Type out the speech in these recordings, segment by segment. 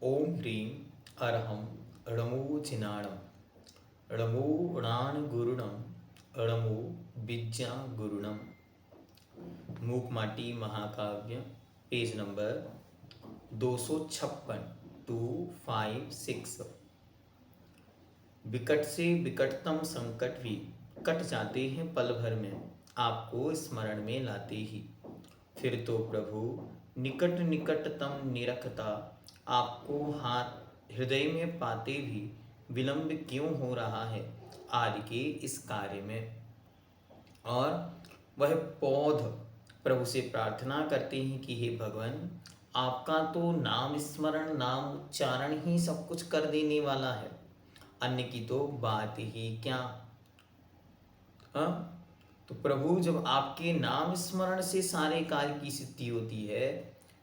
ओम ह्रीं अरहं णमो जिनाणं णमो णाणगुरुणं णमो विद्यागुरुणं। मूकमाटी महाकाव्य, page number 256, 256। विकट से विकटतम संकट भी कट जाते हैं पल भर में, आपको स्मरण में लाते ही। फिर तो प्रभु निकट निकटतम निरखता, आपको हाथ हृदय में पाते भी विलंब क्यों हो रहा है आदि के इस कार्य में। और वह पौध प्रभु से प्रार्थना करते हैं कि हे भगवान, आपका तो नाम स्मरण नाम उच्चारण ही सब कुछ कर देने वाला है, अन्य की तो बात ही क्या। हाँ, तो प्रभु जब आपके नाम स्मरण से सारे कार्य की सिद्धि होती है,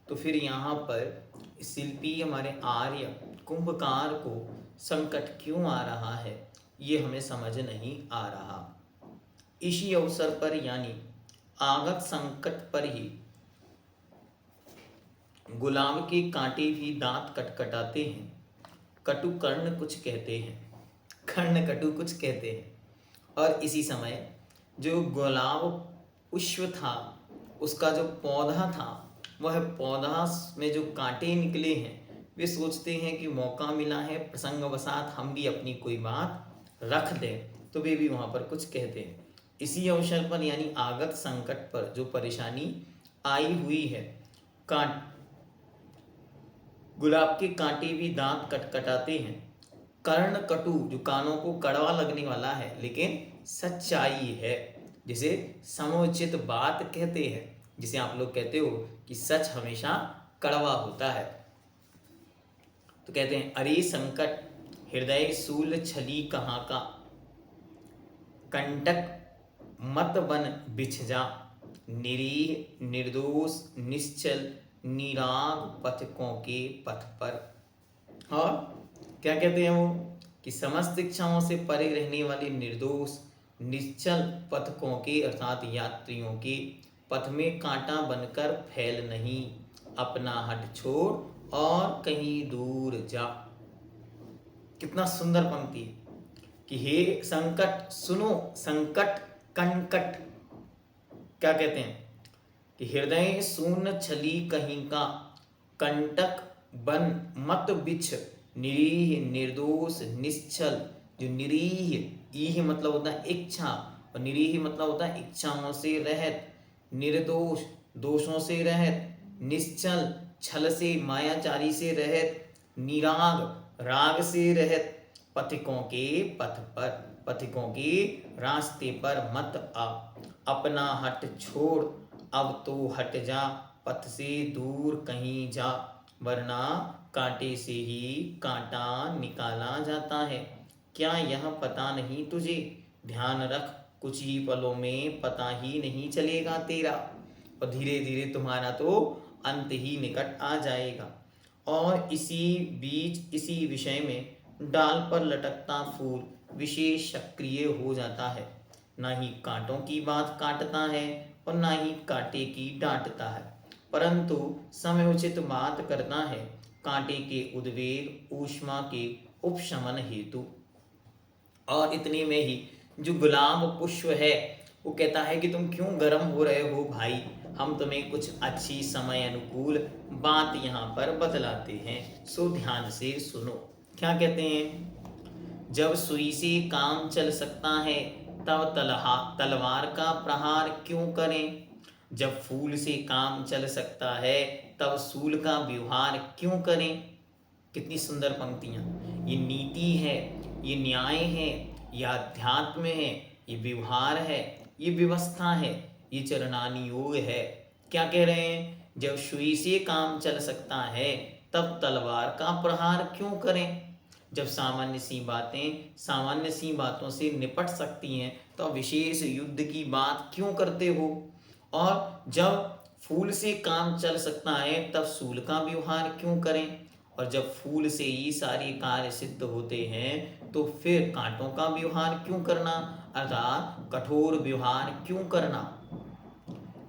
तो फिर यहाँ पर शिल्पी हमारे आर्य कुंभकार को संकट क्यों आ रहा है, ये हमें समझ नहीं आ रहा। इसी अवसर पर यानी आगत संकट पर ही गुलाब के कांटे भी दांत कटकटाते हैं, कटु कर्ण कुछ कहते हैं, कर्ण कटु कुछ कहते हैं। और इसी समय जो गुलाब पुष्प था, उसका जो पौधा था, वह पौधा में जो कांटे निकले हैं, वे सोचते हैं कि मौका मिला है, प्रसंगवशात हम भी अपनी कोई बात रख दें, तो वे भी वहाँ पर कुछ कहते हैं। इसी अवसर पर यानी आगत संकट पर जो परेशानी आई हुई है, कांट गुलाब के कांटे भी दांत कटकटाते हैं, कर्ण कटु जो कानों को कड़वा लगने वाला है, लेकिन सच्चाई है, जिसे समुचित बात कहते हैं, जिसे आप लोग कहते हो कि सच हमेशा कड़वा होता है। तो कहते हैं, अरे संकट हृदय सूल छली कहाँ का, कंटक मत बन बिछ जा, निरीह निर्दोष निश्चल निराग पथिकों के पथ पर। और क्या कहते हैं वो कि समस्त इच्छाओं से परे रहने वाले निर्दोष निश्चल पथकों के अर्थात यात्रियों के पथ में कांटा बनकर फैल नहीं, अपना हट छोड़ और कहीं दूर जा। कितना सुंदर पंक्ति है कि हे संकट सुनो, संकट कंकट क्या कहते हैं कि हृदय शून्य छली कहीं का, कंटक बन मत बिछ, निरीह निर्दोष निश्चल। जो निरीह, ईह मतलब होता है इच्छा, और निरीह मतलब होता है इच्छाओं से रहित, निर्दोष दोषों से रहित, निश्चल छल से मायाचारी से रहित, निराग राग से रहित, पथिकों के पथ पर, पथिकों के रास्ते पर मत आ, अपना हट छोड़, अब तो हट जा, पथ से दूर कहीं जा, वरना कांटे से ही कांटा निकाला जाता है। क्या यह पता नहीं तुझे, ध्यान रख कुछ ही पलों में पता ही नहीं चलेगा तेरा, और धीरे धीरे तुम्हारा तो अंत ही निकट आ जाएगा। और इसी बीच इसी विषय में डाल पर लटकता फूल विशेष सक्रिय हो जाता है, ना ही कांटों की बात काटता है और ना ही कांटे की डांटता है, परंतु समयोचित बात करता है, कांटे के उद्वेग ऊष्मा के उपशमन हेतु। और इतने में ही जो गुलाब पुष्प है, वो कहता है कि तुम क्यों गर्म हो रहे हो भाई, हम तुम्हें कुछ अच्छी समय अनुकूल बात यहाँ पर बतलाते हैं, सो ध्यान से सुनो। क्या कहते हैं, जब सुई से काम चल सकता है, तब तलवार का प्रहार क्यों करें, जब फूल से काम चल सकता है, तब सूल का व्यवहार क्यों करें। कितनी सुंदर पंक्तियां, ये नीति है, ये न्याय है, यह अध्यात्म है, ये व्यवहार है, ये व्यवस्था है, ये चरणानुयोग है। क्या कह रहे हैं, जब सुई से काम चल सकता है, तब तलवार का प्रहार क्यों करें। जब सामान्य सी बातों से निपट सकती हैं, तो विशेष युद्ध की बात क्यों करते हो। और जब फूल से काम चल सकता है, तब सूल का व्यवहार क्यों करें, और जब फूल से ही सारे कार्य सिद्ध होते हैं, तो फिर कांटों का व्यवहार क्यों करना, अर्थात कठोर व्यवहार क्यों करना।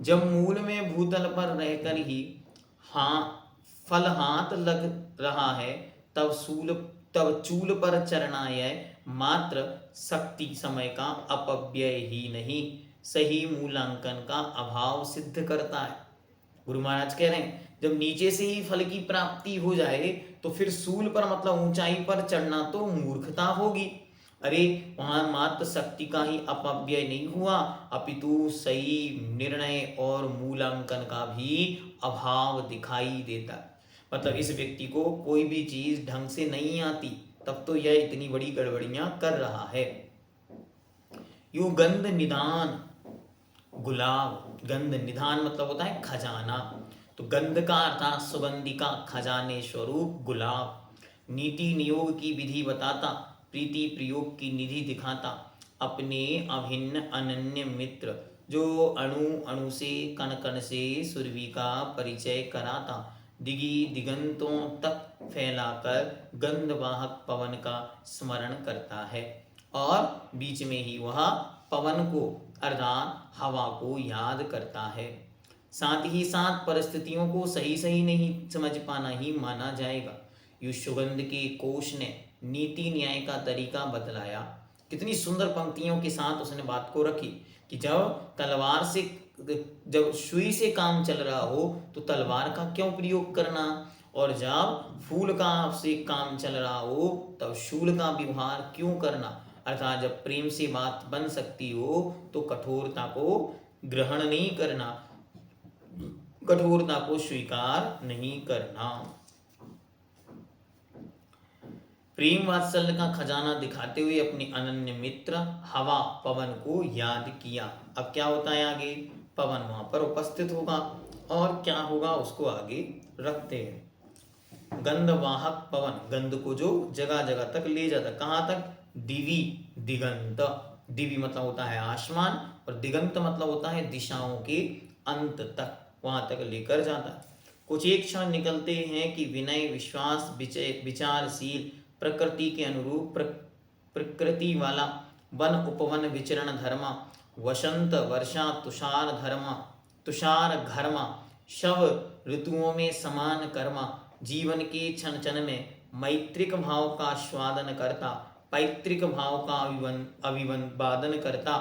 जब मूल में भूतल पर रहकर ही हाँ फल हाथ लग रहा है, तब चूल पर चढ़ना यह मात्र शक्ति समय का अपव्यय ही नहीं, सही मूल्यांकन का अभाव सिद्ध करता है। गुरु महाराज कह रहे हैं जब नीचे से ही फल की प्राप्ति हो जाए तो फिर सूल पर मतलब ऊंचाई पर चढ़ना तो मूर्खता होगी। अरे वहां मात्र शक्ति का ही अपव्यय नहीं हुआ, अपितु सही निर्णय और मूल्यांकन का भी अभाव दिखाई देता। मतलब इस व्यक्ति को कोई भी चीज ढंग से नहीं आती, तब तो यह इतनी बड़ी गड़बड़ियां कर रहा है। यू गंध निदान गुलाब, गंध निधान मतलब होता है खजाना, तो गंध का अर्थात सुगंधि का खजाने स्वरूप गुलाब, नीति नियोग की विधि बताता, प्रीति प्रयोग की निधि दिखाता, अपने अभिन्न अनन्य मित्र जो अणु अणु से कण कण से सुरभि का परिचय कराता, दिगी दिगंतों तक फैलाकर गंधवाहक पवन का स्मरण करता है, और बीच में ही वह पवन को अर्थात हवा को याद करता है। साथ ही साथ परिस्थितियों को सही सही नहीं समझ पाना ही माना जाएगा। युष सुगंध के कोश ने नीति न्याय का तरीका बतलाया। कितनी सुंदर पंक्तियों के साथ उसने बात को रखी कि जब सुई से काम चल रहा हो तो तलवार का क्यों प्रयोग करना, और जब फूल का से काम चल रहा हो तब शूल का व्यवहार क्यों करना। अर्थात जब प्रेम से बात बन सकती हो तो कठोरता को ग्रहण नहीं करना, कठोरता को स्वीकार नहीं करना। प्रेम वात्सल्य का खजाना दिखाते हुए अपने अनन्य मित्र हवा पवन को याद किया। अब क्या होता है आगे, पवन वहां पर उपस्थित होगा और क्या होगा उसको आगे रखते हैं। गंधवाहक पवन, गंध को जो जगह जगह तक ले जाता, कहाँ तक, दिवी दिगंत, दिवी मतलब होता है आसमान और दिगंत मतलब होता है दिशाओं के अंत तक, वहां तक लेकर जाता है। कुछ एक क्षण निकलते हैं कि विनय विश्वास विचारशील प्रकृति के अनुरूप प्रकृति वाला वन उपवन विचरण धर्मा, वसंत वर्षा तुषार धर्मा, तुषार घर्मा, शव ऋतुओं में समान कर्मा, जीवन के क्षण क्षण में मैत्रिक भाव का स्वादन करता, पैतृक भाव का अभिवादन करता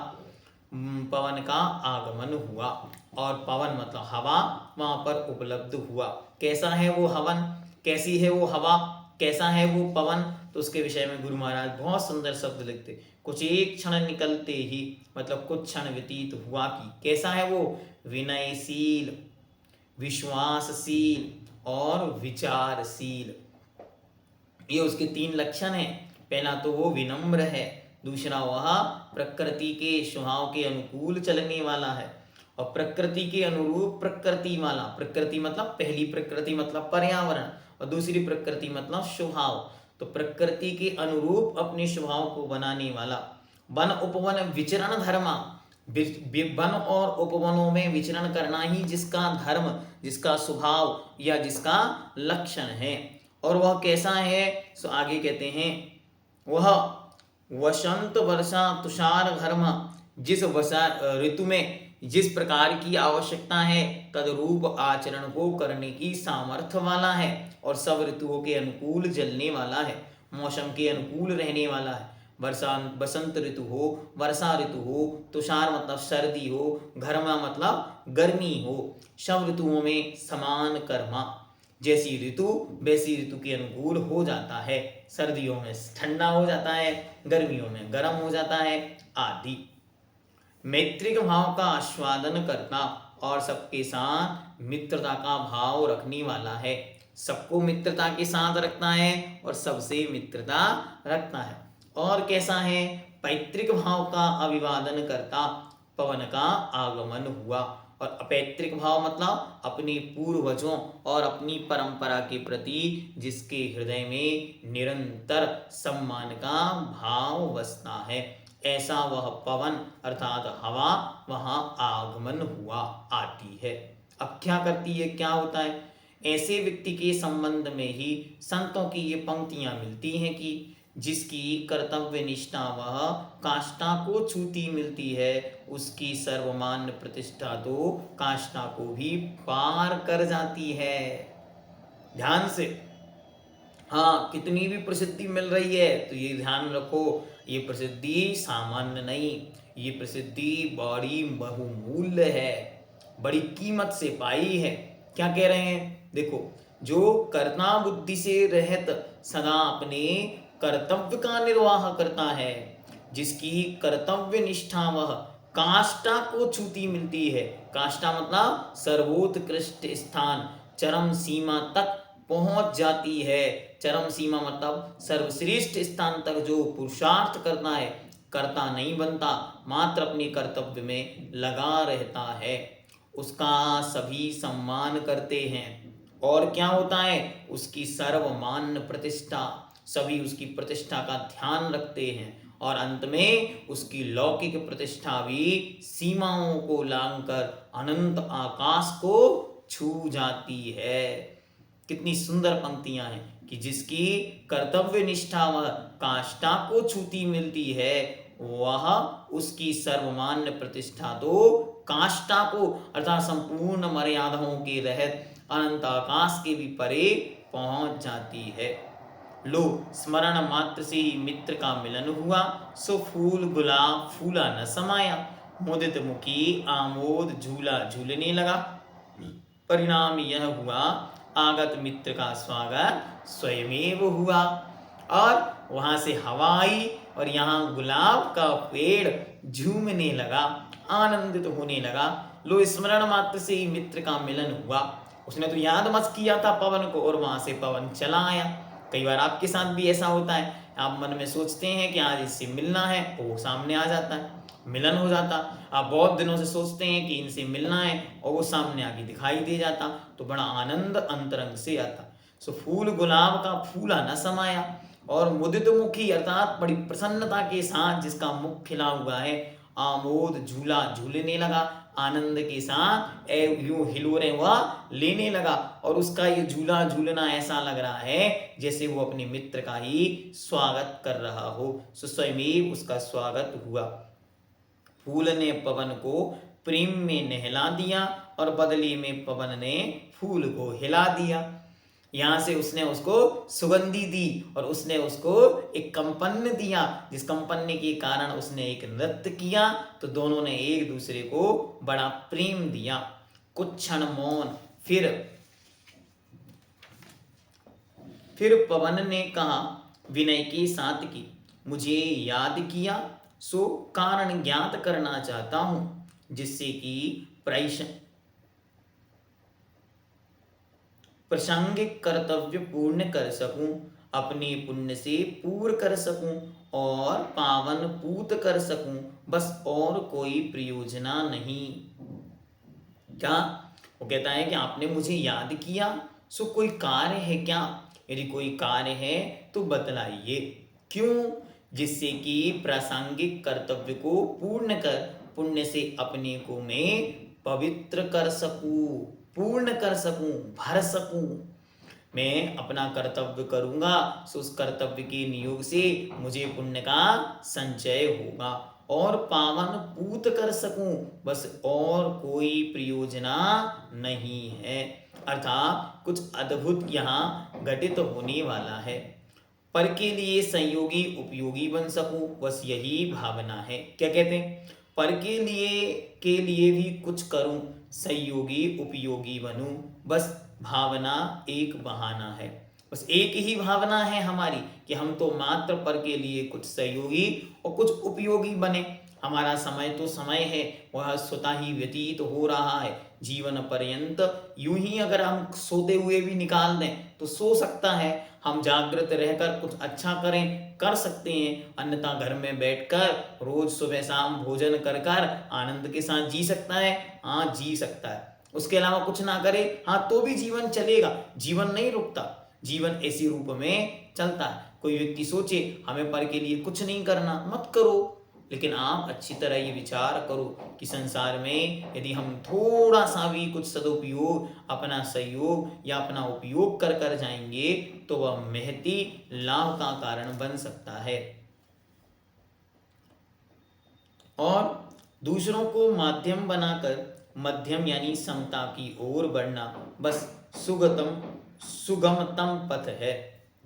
पवन का आगमन हुआ। और पवन मतलब हवा वहां पर उपलब्ध हुआ। कैसा है वो हवन, कैसी है वो हवा, कैसा है वो पवन, तो उसके विषय में गुरु महाराज बहुत सुंदर शब्द लिखते। कुछ एक क्षण निकलते ही मतलब कुछ क्षण व्यतीत हुआ कि कैसा है वो, विनयशील विश्वासशील और विचारशील, ये उसके 3 लक्षण हैं। पहला तो वो विनम्र है, दूसरा वह प्रकृति के स्वभाव के अनुकूल चलने वाला है, और प्रकृति के अनुरूप प्रकृति वाला, प्रकृति मतलब पहली प्रकृति मतलब पर्यावरण और दूसरी प्रकृति मतलब स्वभाव, तो प्रकृति के अनुरूप अपने स्वभाव को बनाने वाला। वन उपवन विचरण धर्मा, वन और उपवनों में विचरण करना ही जिसका धर्म, जिसका स्वभाव या जिसका लक्षण है। और वह कैसा है, सो आगे कहते हैं वह वसंत वर्षा तुषार घर्मा, जिस वर्षा ऋतु में जिस प्रकार की आवश्यकता है तदरूप आचरण को करने की सामर्थ्य वाला है, और सब ऋतुओं के अनुकूल चलने वाला है, मौसम के अनुकूल रहने वाला है। बसंत ऋतु हो, वर्षा ऋतु हो, तुषार मतलब सर्दी हो, घर्मा मतलब गर्मी हो, सब ऋतुओं में समान कर्मा, जैसी ऋतु वैसी ऋतु के अनुकूल हो जाता है। सर्दियों में ठंडा हो जाता है, गर्मियों में गर्म हो जाता है आदि। मैत्रिक भाव का आस्वादन करता और सबके साथ मित्रता का भाव रखने वाला है, सबको मित्रता के साथ रखता है और सबसे मित्रता रखता है। और कैसा है, पैतृक भाव का अभिवादन करता, पवन का आगमन हुआ। और अपैतृक भाव मतलब अपने पूर्वजों और अपनी परंपरा के प्रति जिसके हृदय में निरंतर सम्मान का भाव बसता है, ऐसा वह पवन अर्थात हवा वहां आगमन हुआ आती है। अब क्या करती है, क्या होता है, ऐसे व्यक्ति के संबंध में ही संतों की ये पंक्तियां मिलती हैं कि जिसकी कर्तव्य निष्ठा वह काष्ठा को छूती मिलती है, उसकी सर्वमान्य प्रतिष्ठा तो काष्ठा को भी पार कर जाती है। ध्यान से। हाँ, कितनी भी प्रसिद्धि मिल रही है तो ये ध्यान रखो, ये प्रसिद्धि सामान्य नहीं, ये प्रसिद्धि बड़ी बहुमूल्य है, बड़ी कीमत से पाई है। क्या कह रहे हैं, देखो, जो कर्ता बुद्धि से रहत सदा अपने कर्तव्य का निर्वाह करता है, जिसकी कर्तव्य निष्ठा वह काष्ठा को छूती मिलती है। काष्ठा मतलब सर्वोत्कृष्ट स्थान, चरम सीमा तक पहुंच जाती है। चरम सीमा मतलब सर्वश्रेष्ठ स्थान तक जो पुरुषार्थ करता है, कर्ता नहीं बनता, मात्र अपने कर्तव्य में लगा रहता है, उसका सभी सम्मान करते हैं। और क्या होता है, उसकी सर्वमान्य प्रतिष्ठा, सभी उसकी प्रतिष्ठा का ध्यान रखते हैं। और अंत में उसकी लौकिक प्रतिष्ठा भी सीमाओं को लांघकर अनंत आकाश को छू जाती है। कितनी सुंदर पंक्तियां हैं कि जिसकी कर्तव्य निष्ठा वह काष्ठा को छूती मिलती है, वह उसकी सर्वमान्य प्रतिष्ठा तो काष्ठा को अर्थात संपूर्ण मर्यादाओं के रहत अनंत आकाश के भी परे पहुंच जाती है। लो, स्मरण मात्र से ही मित्र का मिलन हुआ, सो फूल गुलाब फूला न समाया, मुदित मुखी आमोद झूला झूलने लगा। परिणाम यह हुआ, आगत मित्र का स्वागत स्वयमेव हुआ। और वहां से हवा आई और यहाँ गुलाब का पेड़ झूमने लगा, आनंदित होने लगा। लो, स्मरण मात्र से ही मित्र का मिलन हुआ। उसने तो याद मत किया था पवन को, और वहां से पवन चला आया। कई बार आपके साथ भी ऐसा होता है, आप मन में सोचते हैं कि आज इससे मिलना है, वो सामने आ जाता है, मिलन हो जाता। आप बहुत दिनों से सोचते हैं कि इनसे मिलना है, और वो सामने आके दिखाई दे जाता, तो बड़ा आनंद अंतरंग से आता। सो फूल गुलाब का फूला न समाया, और मुदित मुखी अर्थात बड़ी प्रसन्नता के साथ जिसका मुख खिला हुआ है, आमोद झूला झूलने लगा, आनंद के साथ यूं हिलोरे हुआ लेने लगा। और उसका ये झूला झूलना ऐसा लग रहा है जैसे वो अपने मित्र का ही स्वागत कर रहा हो। सो स्वयं उसका स्वागत हुआ। फूल ने पवन को प्रेम में नहला दिया, और बदले में पवन ने फूल को हिला दिया। यहां से उसने उसको सुगंधी दी, और उसने उसको एक कंपन दिया, जिस कंपन के कारण उसने एक नृत्य किया, तो दोनों ने एक दूसरे को बड़ा प्रेम दिया। कुछ क्षण मौन, फिर पवन ने कहा विनय के साथ कि मुझे याद किया, सो कारण ज्ञात करना चाहता हूं, जिससे कि प्रासंगिक कर्तव्य पूर्ण कर सकूं, अपने पुण्य से पूर्ण कर सकूं, और पावन पूत कर सकूं, बस और कोई प्रयोजना नहीं। क्या वो कहता है कि आपने मुझे याद किया, सो कोई कार्य है क्या? यदि कोई कार्य है तो बतलाइए। क्यों? जिससे कि प्रासंगिक कर्तव्य को पूर्ण कर पुण्य से अपने को मैं पवित्र कर सकूं, पूर्ण कर सकूं, भर सकूं। मैं अपना कर्तव्य करूंगा, सो उस कर्तव्य के नियोग से मुझे पुण्य का संचय होगा, और पावन पूत कर सकूं, बस और कोई प्रयोजना नहीं है। अर्थात कुछ अद्भुत यहाँ घटित होने वाला है। पर के लिए संयोगी उपयोगी बन सकूं, बस यही भावना है। क्या कहते हैं? पर के लिए भी कुछ करूं, संयोगी उपयोगी बनूं, बस भावना एक बहाना है। बस एक ही भावना है हमारी कि हम तो मात्र पर के लिए कुछ सहयोगी और कुछ उपयोगी बने। हमारा समय तो समय है, वह स्वतः ही व्यतीत हो रहा है जीवन पर्यंत। यूं ही अगर हम सोते हुए भी निकाल दें तो सो सकता है, हम जागृत रहकर कुछ अच्छा करें कर सकते हैं, अन्यथा घर में बैठकर रोज सुबह शाम भोजन कर कर आनंद के साथ जी सकता है। हाँ, जी सकता है। उसके अलावा कुछ ना करे, हाँ, तो भी जीवन चलेगा। जीवन नहीं रुकता, जीवन ऐसे रूप में चलता है। कोई व्यक्ति सोचे हमें पर के लिए कुछ नहीं करना, मत करो, लेकिन आप अच्छी तरह ये विचार करो कि संसार में यदि हम थोड़ा सा भी कुछ सदुपयोग, अपना सहयोग या अपना उपयोग कर कर जाएंगे तो वह महती लाभ का कारण बन सकता है। और दूसरों को माध्यम बनाकर मध्यम यानी समता की ओर बढ़ना, बस सुगतम सुगमतम पथ है।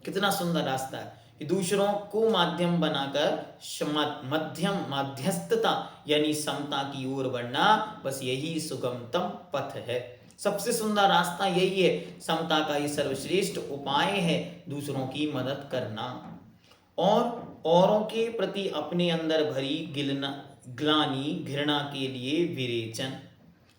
कितना सुंदर रास्ता है कि दूसरों को माध्यम बनाकर मध्यम मध्यस्थता यानी समता की ओर बढ़ना, बस यही सुगमतम पथ है। सबसे सुंदर रास्ता यही है, समता का ये सर्वश्रेष्ठ उपाय है दूसरों की मदद करना और औरों के प्रति अपने अंदर भरी ग्लानि घृणा के लिए विरेचन।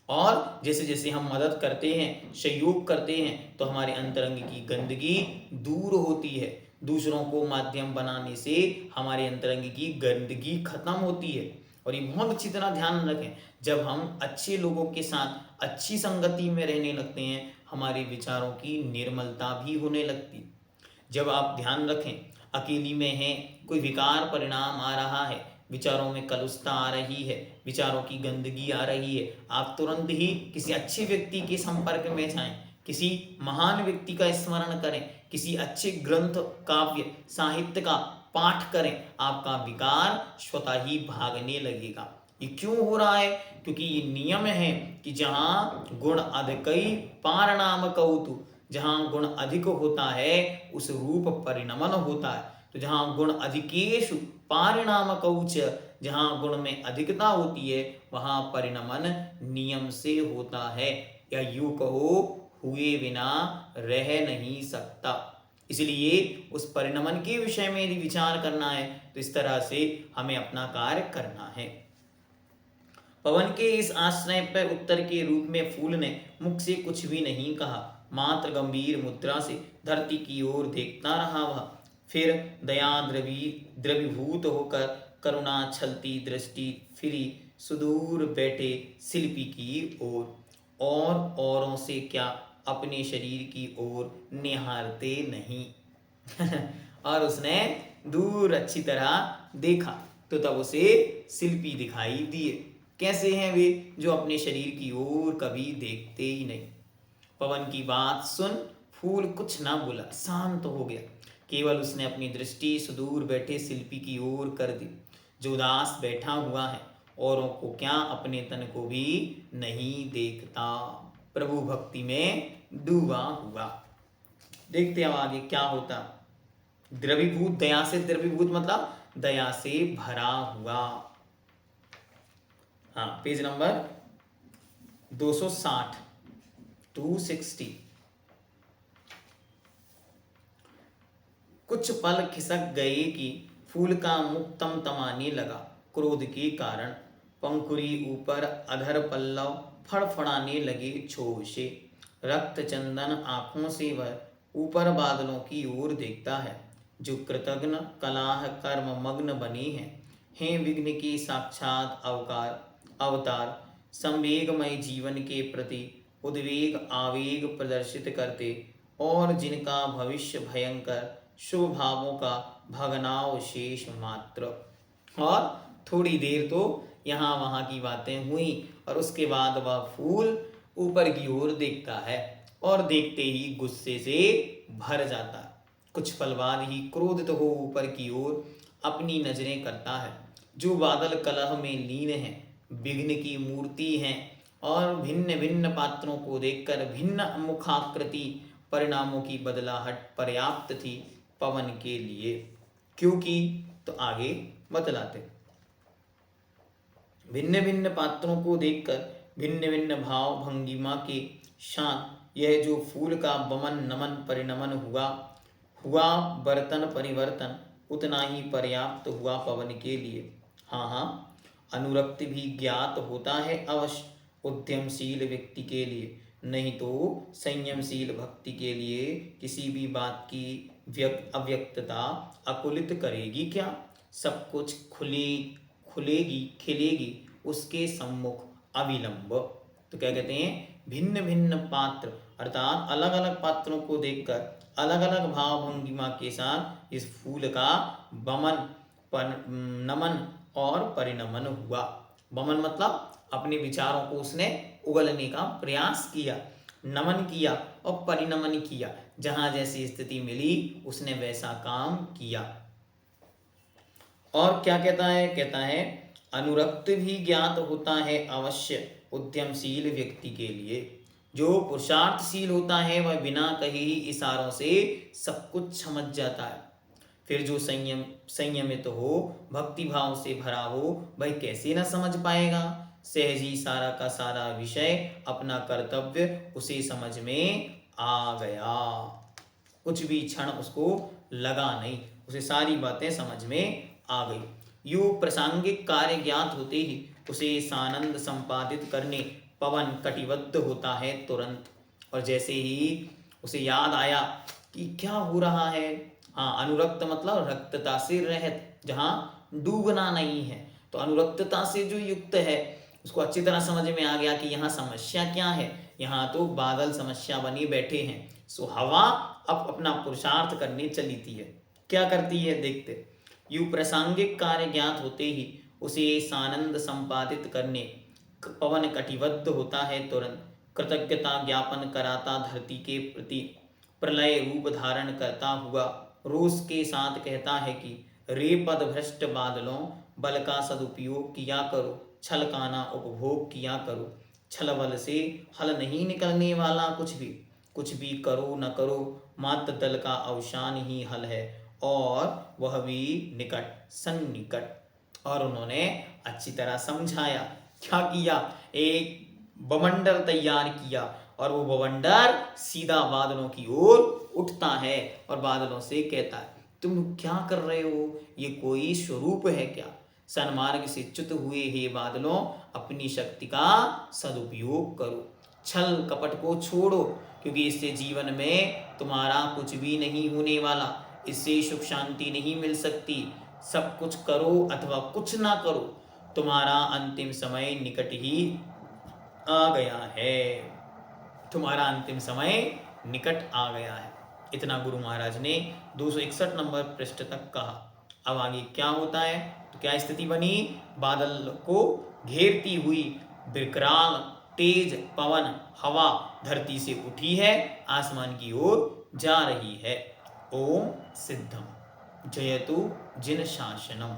और जैसे जैसे हम मदद करते हैं, सहयोग करते हैं, तो हमारे अंतरंग की गंदगी दूर होती है। दूसरों को माध्यम बनाने से हमारे अंतरंग की गंदगी खत्म होती है। और ये बहुत अच्छी तरह ध्यान रखें, जब हम अच्छे लोगों के साथ अच्छी संगति में रहने लगते हैं, हमारे विचारों की निर्मलता भी होने लगती है। जब आप ध्यान रखें, अकेली में हैं, कोई विकार परिणाम आ रहा है, विचारों में कलुषता आ रही है, विचारों की गंदगी आ रही है, आप तुरंत ही किसी अच्छे व्यक्ति के संपर्क में जाएं, किसी महान व्यक्ति का स्मरण करें, किसी अच्छे ग्रंथ काव्य साहित्य का पाठ करें, आपका विकार स्वतः ही भागने लगेगा। ये क्यों हो रहा है? क्योंकि ये नियम है कि जहाँ गुण अधिकई पारनाम कौतु, जहाँ गुण अधिक होता है उस रूप परिणमन होता है। तो जहाँ गुण अधिकेशु पारिणाम कौच, जहाँ गुण में अधिकता होती है वहाँ परिणमन नियम से होता है, या यूं कहो हुए बिना रह नहीं सकता। इसलिए उस परिणमन के विषय में यदि विचार करना है तो इस तरह से हमें अपना कार्य करना है। पवन के इस आश्रय पर उत्तर के रूप में फूल ने मुख से कुछ भी नहीं कहा, मात्र गंभीर मुद्रा से धरती की ओर देखता रहा वह। फिर दया द्रवीभूत होकर करुणा छलती दृष्टि फिरी सुदूर बैठे शिल्पी की ओर, और औरों से क्या अपने शरीर की ओर निहारते नहीं। और उसने दूर अच्छी तरह देखा तो तब उसे शिल्पी दिखाई दिए। कैसे हैं वे? जो अपने शरीर की ओर कभी देखते ही नहीं। पवन की बात सुन फूल कुछ ना बोला, शांत हो गया। केवल उसने अपनी दृष्टि सुदूर बैठे शिल्पी की ओर कर दी, जो उदास बैठा हुआ है, औरों को क्या अपने तन को भी नहीं देखता, प्रभु भक्ति में डूबा हुआ। देखते हैं आगे क्या होता। द्रवीभूत, दया से द्रवीभूत मतलब दया से भरा हुआ। हाँ, पेज नंबर 260 260। कुछ पल खिसक गए कि फूल का मुख तमतमाने लगा क्रोध के कारण। पंखुरी ऊपर अधर पल्लव फड़फड़ाने लगे क्षोभ से। रक्त चंदन आंखों से वह ऊपर बादलों की ओर देखता है, जो कृतघ्न कलाह कर्म मग्न बने हैं विघ्न के साक्षात अवतार, संवेगमय जीवन के प्रति उद्वेग आवेग प्रदर्शित करते, और जिनका भविष्य भयंकर शुभ भावों का भग्नावशेष मात्र। और थोड़ी देर तो यहाँ वहाँ की बातें हुई और उसके बाद वह फूल ऊपर की ओर देखता है और देखते ही गुस्से से भर जाता है। कुछ पल बाद ही क्रोधित हो ऊपर की ओर अपनी नजरें करता है, जो बादल कलह में लीन हैं, विघ्न की मूर्ति हैं, और भिन्न भिन्न पात्रों को देखकर भिन्न मुखाकृति परिणामों की बदलाहट पर्याप्त थी पवन के लिए। क्योंकि तो आगे बतलाते, भिन्न भिन्न पात्रों को देखकर भिन्न भिन्न भाव भंगिमा के साथ यह जो फूल का बमन नमन परिणमन हुआ बर्तन परिवर्तन उतना ही पर्याप्त हुआ पवन के लिए। हाँ, अनुरक्त भी ज्ञात होता है अवश्य उद्यमशील व्यक्ति के लिए, नहीं तो संयमशील भक्ति के लिए किसी भी बात की अव्यक्तता अकुलित करेगी क्या? सब कुछ खिलेगी उसके सम्मुख अविलंब। तो क्या कहते हैं? भिन्न भिन्न पात्र अर्थात अलग अलग पात्रों को देखकर अलग अलग भाव भंगिमा के साथ इस फूल का बमन नमन और परिणमन हुआ। बमन मतलब अपने विचारों को उसने उगलने का प्रयास किया, नमन किया और परिणमन किया। जहां जैसी स्थिति मिली उसने वैसा काम किया। और क्या कहता है? कहता है अनुरक्त भी ज्ञात होता है अवश्य उद्यमशील व्यक्ति के लिए, जो पुरुषार्थशील होता है वह बिना कहे ही इशारों से सब कुछ समझ जाता है। फिर जो संयमित हो, भक्ति भाव से भरा हो, वह कैसे न समझ पाएगा। सहज ही सारा का सारा विषय, अपना कर्तव्य उसे समझ में आ गया। कुछ भी क्षण उसको लगा नहीं, उसे सारी बातें समझ में आ गई। यूं प्रासंगिक कार्य ज्ञात होते ही उसे सानंद संपादित करने पवन कटिबद्ध होता है तुरंत। और जैसे ही उसे याद आया कि क्या हो रहा है, हाँ, अनुरक्त मतलब रक्तता से रहित, जहाँ डूबना नहीं है, तो अनुरक्तता से जो युक्त है उसको अच्छी तरह समझ में आ गया कि यहाँ समस्या क्या है। यहाँ तो बादल समस्या बनी बैठे हैं। सो हवा अब अपना पुरुषार्थ करने चली थी है। क्या करती है देखते। यूं प्रासंगिक कार्य ज्ञात होते ही उसे सानंद संपादित करने पवन कटिबद्ध होता है तुरंत। कृतज्ञता ज्ञापन कराता धरती के प्रति प्रलय रूप धारण करता हुआ रोष के साथ कहता है कि रे पद भ्रष्ट बादलों, बल का सदुपयोग किया करो, छल का ना उपभोग किया करो। छल बल से हल नहीं निकलने वाला कुछ भी करो न करो, मात्र दल का अवसान ही हल है, और वह भी निकट सन्निकट। और उन्होंने अच्छी तरह समझाया। क्या किया, एक बवंडर तैयार किया, और वो बवंडर सीधा बादलों की ओर उठता है और बादलों से कहता है, तुम क्या कर रहे हो, ये कोई स्वरूप है क्या। सन्मार्ग से च्युत हुए हे बादलों, अपनी शक्ति का सदुपयोग करो, छल कपट को छोड़ो, क्योंकि इससे जीवन में तुम्हारा कुछ भी नहीं होने वाला, इससे सुख शांति नहीं मिल सकती। सब कुछ करो अथवा कुछ ना करो, तुम्हारा अंतिम समय निकट ही आ गया है। तुम्हारा अंतिम समय निकट आ गया है। इतना गुरु महाराज ने 261 नंबर पृष्ठ तक कहा। अब आगे क्या होता है, तो क्या स्थिति बनी, बादल को घेरती हुई विकराल तेज पवन हवा धरती से उठी है, आसमान की ओर जा रही है। ओम सिद्धम जयतु जिन शासनम।